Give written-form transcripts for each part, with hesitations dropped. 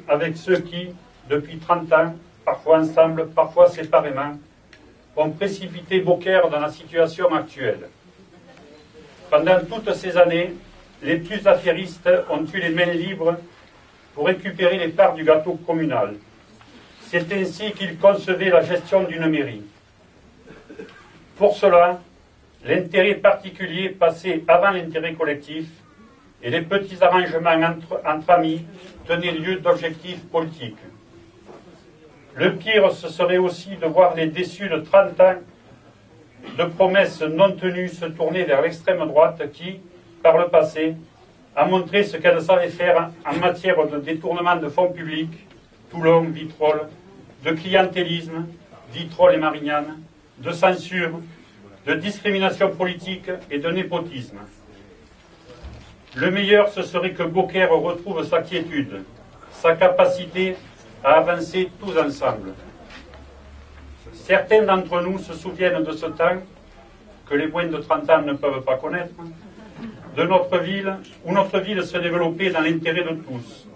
avec ceux qui, depuis 30 ans, parfois ensemble, parfois séparément, ont précipité Beaucaire dans la situation actuelle. Pendant toutes ces années, les plus affairistes ont eu les mains libres pour récupérer les parts du gâteau communal. C'est ainsi qu'ils concevaient la gestion d'une mairie. Pour cela, l'intérêt particulier passait avant l'intérêt collectif et les petits arrangements entre amis tenaient lieu d'objectifs politiques. Le pire, ce serait aussi de voir les déçus de 30 ans de promesses non tenues se tourner vers l'extrême droite qui, par le passé, a montré ce qu'elle savait faire en matière de détournement de fonds publics, Toulon, Vitrolles, de clientélisme, Vitrolles et Marignane, de censure, de discrimination politique et de népotisme. Le meilleur, ce serait que Beaucaire retrouve sa quiétude, sa capacité à avancer tous ensemble. Certains d'entre nous se souviennent de ce temps, que les moins de 30 ans ne peuvent pas connaître, de notre ville, où notre ville se développait dans l'intérêt de tous.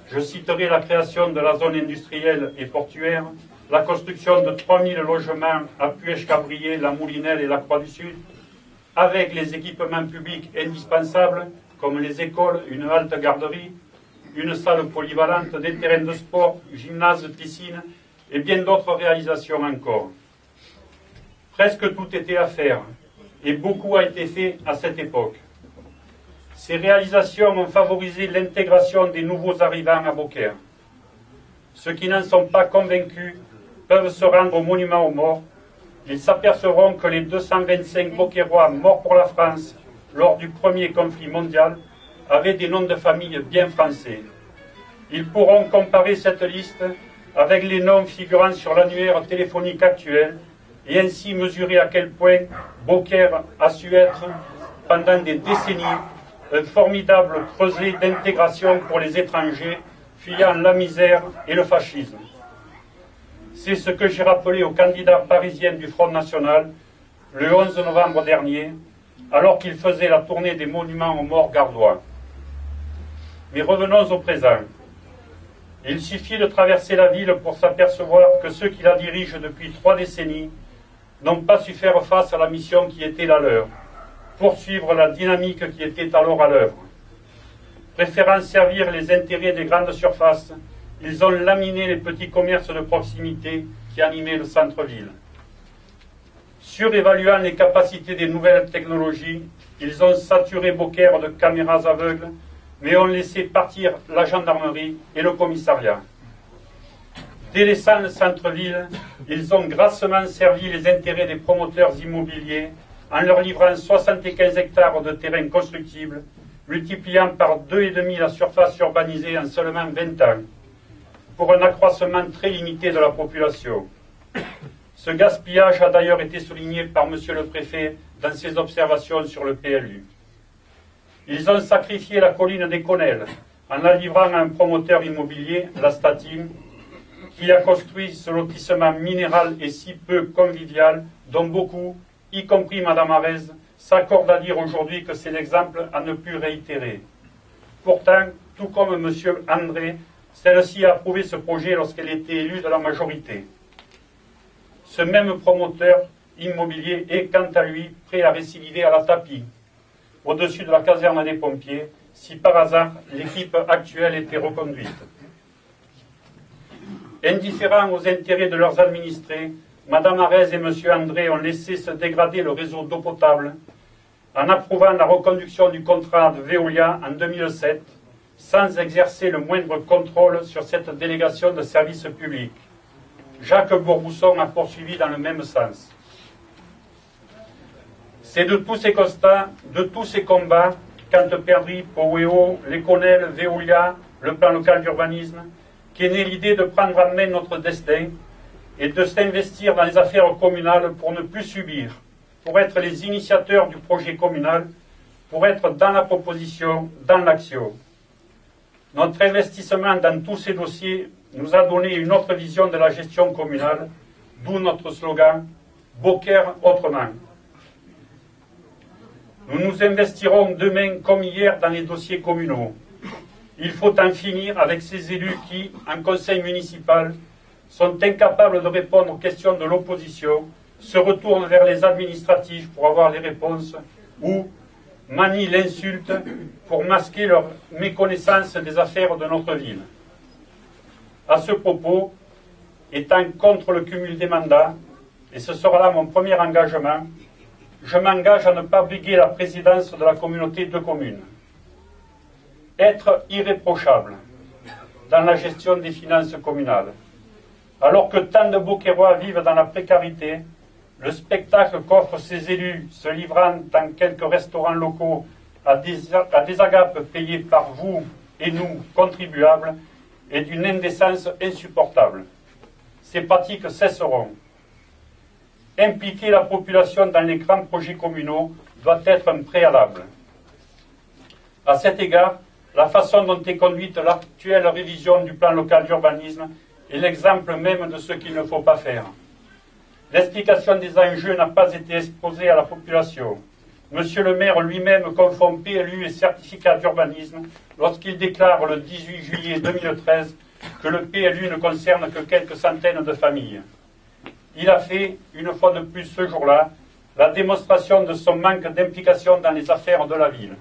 Je citerai la création de la zone industrielle et portuaire, la construction de 3000 logements à Puech-Cabrier, la Moulinelle et la Croix-du-Sud, avec les équipements publics indispensables, comme les écoles, une halte garderie, une salle polyvalente, des terrains de sport, gymnase, piscine, et bien d'autres réalisations encore. Presque tout était à faire, et beaucoup a été fait à cette époque. Ces réalisations ont favorisé l'intégration des nouveaux arrivants à Beaucaire. Ceux qui n'en sont pas convaincus peuvent se rendre au monument aux morts. Ils s'apercevront que les 225 Beaucairois morts pour la France lors du premier conflit mondial avaient des noms de famille bien français. Ils pourront comparer cette liste avec les noms figurant sur l'annuaire téléphonique actuel et ainsi mesurer à quel point Beaucaire a su être, pendant des décennies, un formidable creuset d'intégration pour les étrangers fuyant la misère et le fascisme. C'est ce que j'ai rappelé aux candidats parisiens du Front National le 11 novembre dernier, alors qu'ils faisaient la tournée des monuments aux morts gardois. Mais revenons au présent. Il suffit de traverser la ville pour s'apercevoir que ceux qui la dirigent depuis 3 décennies n'ont pas su faire face à la mission qui était la leur, poursuivre la dynamique qui était alors à l'œuvre. Préférant servir les intérêts des grandes surfaces, ils ont laminé les petits commerces de proximité qui animaient le centre-ville. Surévaluant les capacités des nouvelles technologies, ils ont saturé Beaucaire de caméras aveugles, mais ont laissé partir la gendarmerie et le commissariat. Délaissant le centre-ville, ils ont grassement servi les intérêts des promoteurs immobiliers en leur livrant 75 hectares de terrains constructibles, multipliant par 2,5 la surface urbanisée en seulement 20 ans, pour un accroissement très limité de la population. Ce gaspillage a d'ailleurs été souligné par M. le Préfet dans ses observations sur le PLU. Ils ont sacrifié la colline des Conelles en la livrant à un promoteur immobilier, la Statine, qui a construit ce lotissement minéral et si peu convivial, dont beaucoup, y compris Mme Arez, s'accordent à dire aujourd'hui que c'est l'exemple à ne plus réitérer. Pourtant, tout comme M. André, celle-ci a approuvé ce projet lorsqu'elle était élue de la majorité. Ce même promoteur immobilier est, quant à lui, prêt à récidiver à la tapis, au-dessus de la caserne des pompiers, si par hasard l'équipe actuelle était reconduite. Indifférents aux intérêts de leurs administrés, Mme Arez et M. André ont laissé se dégrader le réseau d'eau potable en approuvant la reconduction du contrat de Veolia en 2007, sans exercer le moindre contrôle sur cette délégation de services publics. Jacques Bourbousson a poursuivi dans le même sens. C'est de tous ces constats, de tous ces combats, Canteperdry, Poweo, les Conelles, Veolia, le plan local d'urbanisme, qu'est née l'idée de prendre en main notre destin et de s'investir dans les affaires communales pour ne plus subir, pour être les initiateurs du projet communal, pour être dans la proposition, dans l'action. Notre investissement dans tous ces dossiers nous a donné une autre vision de la gestion communale, d'où notre slogan « Beaucaire autrement ». Nous nous investirons demain comme hier dans les dossiers communaux. Il faut en finir avec ces élus qui, en conseil municipal, sont incapables de répondre aux questions de l'opposition, se retournent vers les administratifs pour avoir les réponses, ou manient l'insulte pour masquer leur méconnaissance des affaires de notre ville. À ce propos, étant contre le cumul des mandats, et ce sera là mon premier engagement, je m'engage à ne pas briguer la présidence de la communauté de communes. Être irréprochable dans la gestion des finances communales. Alors que tant de Beaucairois vivent dans la précarité, le spectacle qu'offrent ces élus se livrant dans quelques restaurants locaux à des agapes payées par vous et nous, contribuables, est d'une indécence insupportable. Ces pratiques cesseront. Impliquer la population dans les grands projets communaux doit être un préalable. À cet égard, la façon dont est conduite l'actuelle révision du plan local d'urbanisme est l'exemple même de ce qu'il ne faut pas faire. L'explication des enjeux n'a pas été exposée à la population. Monsieur le maire lui-même confond PLU et certificat d'urbanisme lorsqu'il déclare le 18 juillet 2013 que le PLU ne concerne que quelques centaines de familles. Il a fait, une fois de plus ce jour-là, la démonstration de son manque d'implication dans les affaires de la ville.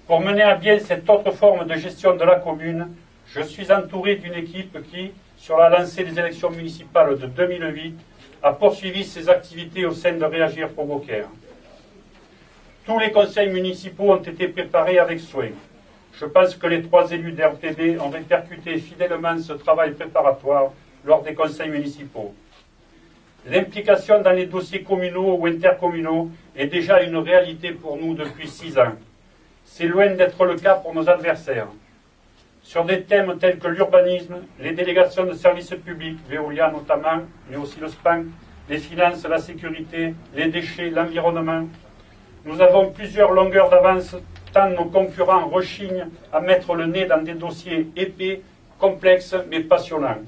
Pour mener à bien cette autre forme de gestion de la commune, je suis entouré d'une équipe qui, sur la lancée des élections municipales de 2008, a poursuivi ses activités au sein de Réagir pour Beaucaire. Tous les conseils municipaux ont été préparés avec soin. Je pense que les 3 élus d'RPB ont répercuté fidèlement ce travail préparatoire lors des conseils municipaux. L'implication dans les dossiers communaux ou intercommunaux est déjà une réalité pour nous depuis 6 ans. C'est loin d'être le cas pour nos adversaires. Sur des thèmes tels que l'urbanisme, les délégations de services publics, Veolia notamment, mais aussi le SPAN, les finances, la sécurité, les déchets, l'environnement, nous avons plusieurs longueurs d'avance, tant nos concurrents rechignent à mettre le nez dans des dossiers épais, complexes, mais passionnants.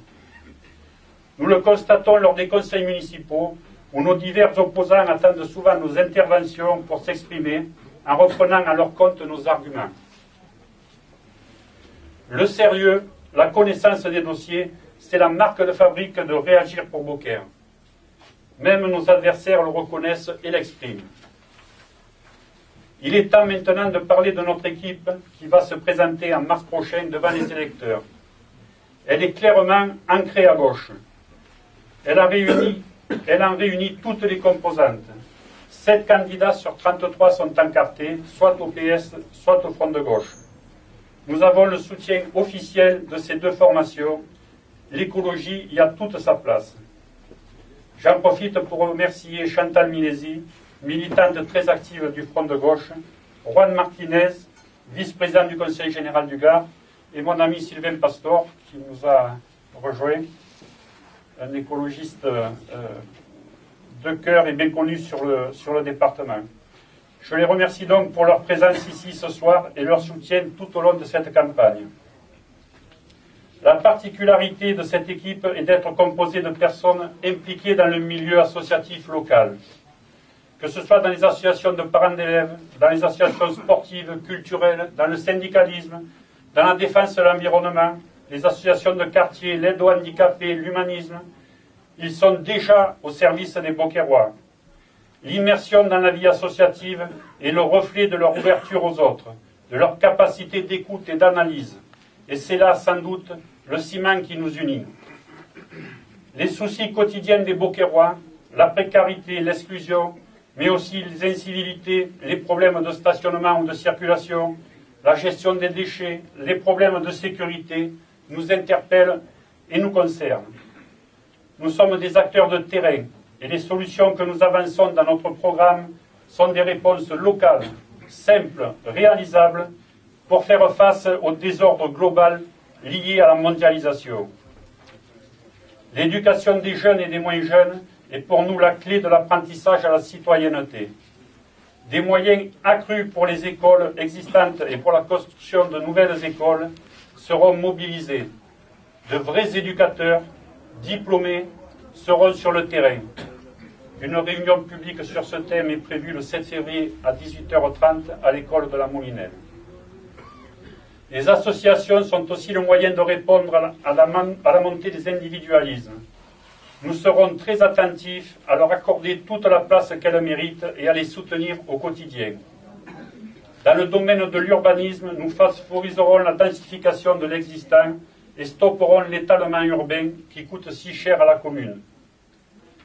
Nous le constatons lors des conseils municipaux, où nos divers opposants attendent souvent nos interventions pour s'exprimer, en reprenant à leur compte nos arguments. Le sérieux, la connaissance des dossiers, c'est la marque de fabrique de Réagir pour Beaucaire. Même nos adversaires le reconnaissent et l'expriment. Il est temps maintenant de parler de notre équipe qui va se présenter en mars prochain devant les électeurs. Elle est clairement ancrée à gauche. Elle en réunit toutes les composantes. 7 candidats sur 33 sont encartés, soit au PS, soit au Front de gauche. Nous avons le soutien officiel de ces 2 formations. L'écologie y a toute sa place. J'en profite pour remercier Chantal Milesi, militante très active du Front de gauche, Juan Martinez, vice-président du Conseil général du Gard, et mon ami Sylvain Pastor, qui nous a rejoint, un écologiste de cœur et bien connu sur le département. Je les remercie donc pour leur présence ici ce soir et leur soutien tout au long de cette campagne. La particularité de cette équipe est d'être composée de personnes impliquées dans le milieu associatif local, que ce soit dans les associations de parents d'élèves, dans les associations sportives, culturelles, dans le syndicalisme, dans la défense de l'environnement, les associations de quartier, l'aide aux handicapés, l'humanisme. Ils sont déjà au service des Beaucairois. L'immersion dans la vie associative est le reflet de leur ouverture aux autres, de leur capacité d'écoute et d'analyse. Et c'est là, sans doute, le ciment qui nous unit. Les soucis quotidiens des Beaucairois, la précarité, l'exclusion, mais aussi les incivilités, les problèmes de stationnement ou de circulation, la gestion des déchets, les problèmes de sécurité, nous interpellent et nous concernent. Nous sommes des acteurs de terrain et les solutions que nous avançons dans notre programme sont des réponses locales, simples, réalisables, pour faire face au désordre global lié à la mondialisation. L'éducation des jeunes et des moins jeunes est pour nous la clé de l'apprentissage à la citoyenneté. Des moyens accrus pour les écoles existantes et pour la construction de nouvelles écoles seront mobilisés. De vrais éducateurs, diplômés, seront sur le terrain. Une réunion publique sur ce thème est prévue le 7 février à 18h30 à l'école de la Moulinelle. Les associations sont aussi le moyen de répondre à la montée des individualismes. Nous serons très attentifs à leur accorder toute la place qu'elles méritent et à les soutenir au quotidien. Dans le domaine de l'urbanisme, nous favoriserons la densification de l'existant et stopperons l'étalement urbain qui coûte si cher à la commune.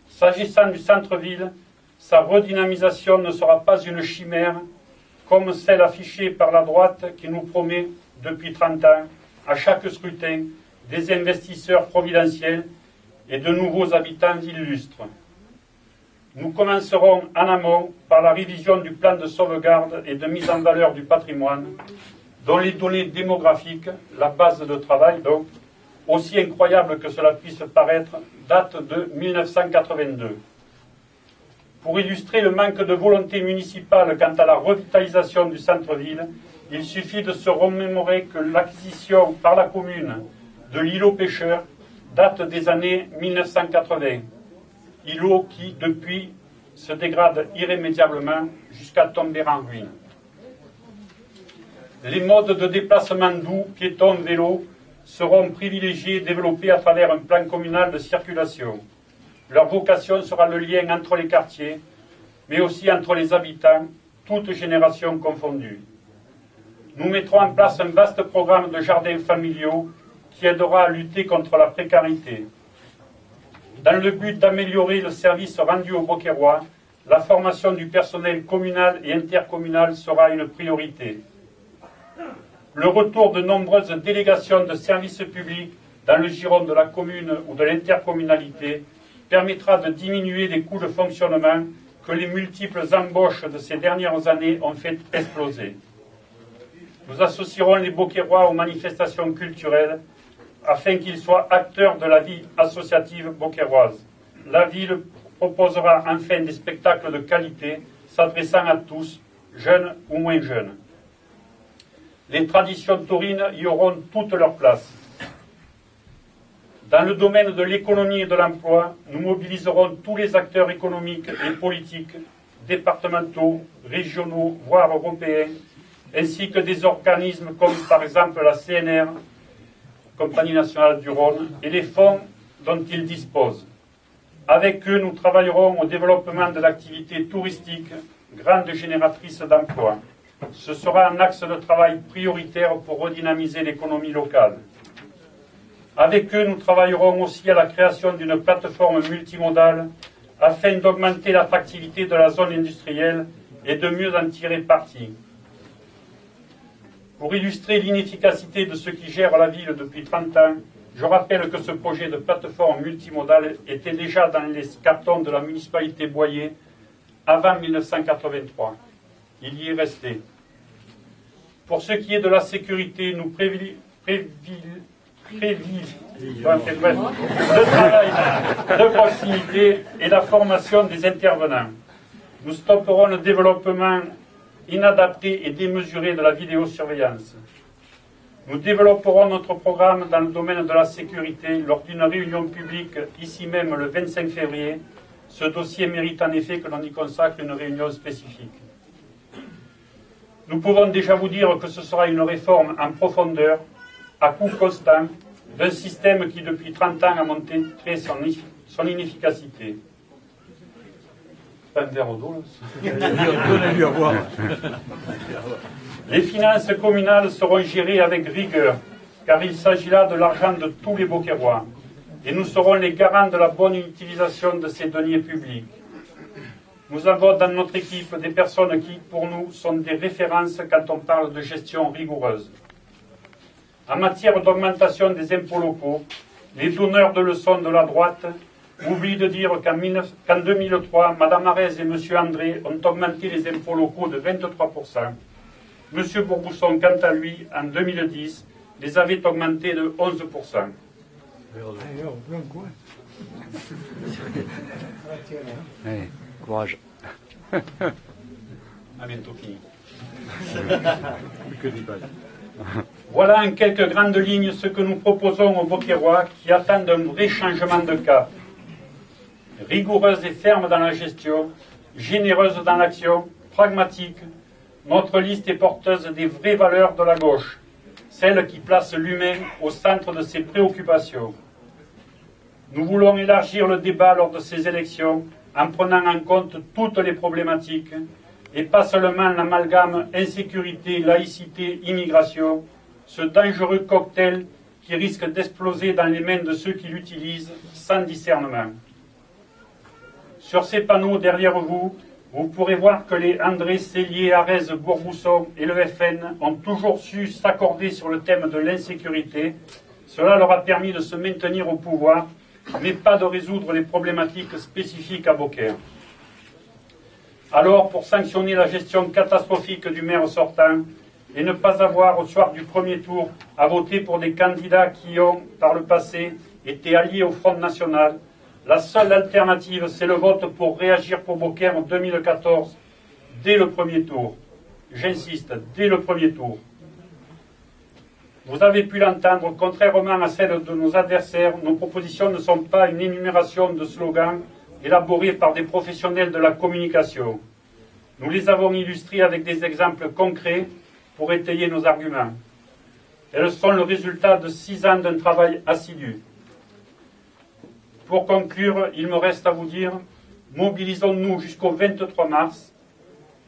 S'agissant du centre-ville, sa redynamisation ne sera pas une chimère comme celle affichée par la droite qui nous promet depuis 30 ans, à chaque scrutin, des investisseurs providentiels et de nouveaux habitants illustres. Nous commencerons en amont par la révision du plan de sauvegarde et de mise en valeur du patrimoine, dont les données démographiques, la base de travail donc, aussi incroyable que cela puisse paraître, datent de 1982. Pour illustrer le manque de volonté municipale quant à la revitalisation du centre-ville, il suffit de se remémorer que l'acquisition par la commune de l'îlot pêcheur date des années 1980. Îlot qui, depuis, se dégrade irrémédiablement jusqu'à tomber en ruine. Les modes de déplacement doux, piétons, vélos, seront privilégiés et développés à travers un plan communal de circulation. Leur vocation sera le lien entre les quartiers, mais aussi entre les habitants, toutes générations confondues. Nous mettrons en place un vaste programme de jardins familiaux qui aidera à lutter contre la précarité. Dans le but d'améliorer le service rendu aux Beaucairois, la formation du personnel communal et intercommunal sera une priorité. Le retour de nombreuses délégations de services publics dans le giron de la commune ou de l'intercommunalité permettra de diminuer les coûts de fonctionnement que les multiples embauches de ces dernières années ont fait exploser. Nous associerons les Beaucairois aux manifestations culturelles afin qu'ils soient acteurs de la vie associative beaucairoise. La ville proposera enfin des spectacles de qualité s'adressant à tous, jeunes ou moins jeunes. Les traditions taurines y auront toute leur place. Dans le domaine de l'économie et de l'emploi, nous mobiliserons tous les acteurs économiques et politiques, départementaux, régionaux, voire européens, ainsi que des organismes comme par exemple la CNR, Compagnie nationale du Rhône, et les fonds dont ils disposent. Avec eux, nous travaillerons au développement de l'activité touristique, grande génératrice d'emplois. Ce sera un axe de travail prioritaire pour redynamiser l'économie locale. Avec eux, nous travaillerons aussi à la création d'une plateforme multimodale afin d'augmenter l'attractivité de la zone industrielle et de mieux en tirer parti. Pour illustrer l'inefficacité de ceux qui gèrent la ville depuis 30 ans, je rappelle que ce projet de plateforme multimodale était déjà dans les cartons de la municipalité Boyer avant 1983. Il y est resté. Pour ce qui est de la sécurité, nous le travail de proximité et la formation des intervenants. Nous stopperons le développement inadapté et démesuré de la vidéosurveillance. Nous développerons notre programme dans le domaine de la sécurité lors d'une réunion publique ici même le 25 février. Ce dossier mérite en effet que l'on y consacre une réunion spécifique. Nous pouvons déjà vous dire que ce sera une réforme en profondeur, à coût constant, d'un système qui depuis 30 ans a montré son inefficacité. Pas un verre d'eau, là. Les finances communales seront gérées avec rigueur, car il s'agit là de l'argent de tous les Beaucairois, et nous serons les garants de la bonne utilisation de ces deniers publics. Nous avons dans notre équipe des personnes qui, pour nous, sont des références quand on parle de gestion rigoureuse. En matière d'augmentation des impôts locaux, les donneurs de leçons de la droite oublient de dire qu'en 2003, Mme Arès et M. André ont augmenté les impôts locaux de 23%. M. Bourbousson, quant à lui, en 2010, les avait augmentés de 11%. Allez, courage. À bientôt fini. Voilà en quelques grandes lignes ce que nous proposons aux Beaucairois qui attendent un vrai changement de cap. Rigoureuse et ferme dans la gestion, généreuse dans l'action, pragmatique, notre liste est porteuse des vraies valeurs de la gauche. celle qui place l'humain au centre de ses préoccupations. Nous voulons élargir le débat lors de ces élections en prenant en compte toutes les problématiques et pas seulement l'amalgame insécurité, laïcité, immigration, ce dangereux cocktail qui risque d'exploser dans les mains de ceux qui l'utilisent sans discernement. Sur ces panneaux derrière vous, vous pourrez voir que les André, Sellier, Arez, Bourbousson et le FN ont toujours su s'accorder sur le thème de l'insécurité. Cela leur a permis de se maintenir au pouvoir, mais pas de résoudre les problématiques spécifiques à Beaucaire. Alors, pour sanctionner la gestion catastrophique du maire sortant et ne pas avoir, au soir du premier tour, à voter pour des candidats qui ont, par le passé, été alliés au Front National, la seule alternative, c'est le vote pour réagir pour Beaucaire en 2014, dès le premier tour. J'insiste, dès le premier tour. Vous avez pu l'entendre, contrairement à celle de nos adversaires, nos propositions ne sont pas une énumération de slogans élaborés par des professionnels de la communication. Nous les avons illustrés avec des exemples concrets pour étayer nos arguments. Elles sont le résultat de 6 ans d'un travail assidu. Pour conclure, il me reste à vous dire, mobilisons-nous jusqu'au 23 mars,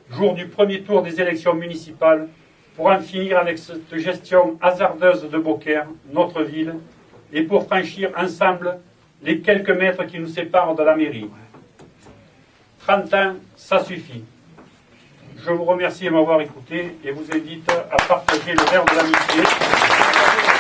jour du premier tour des élections municipales, pour en finir avec cette gestion hasardeuse de Beaucaire, notre ville, et pour franchir ensemble les quelques mètres qui nous séparent de la mairie. 30 ans, ça suffit. Je vous remercie de m'avoir écouté et vous invite à partager le verre de l'amitié.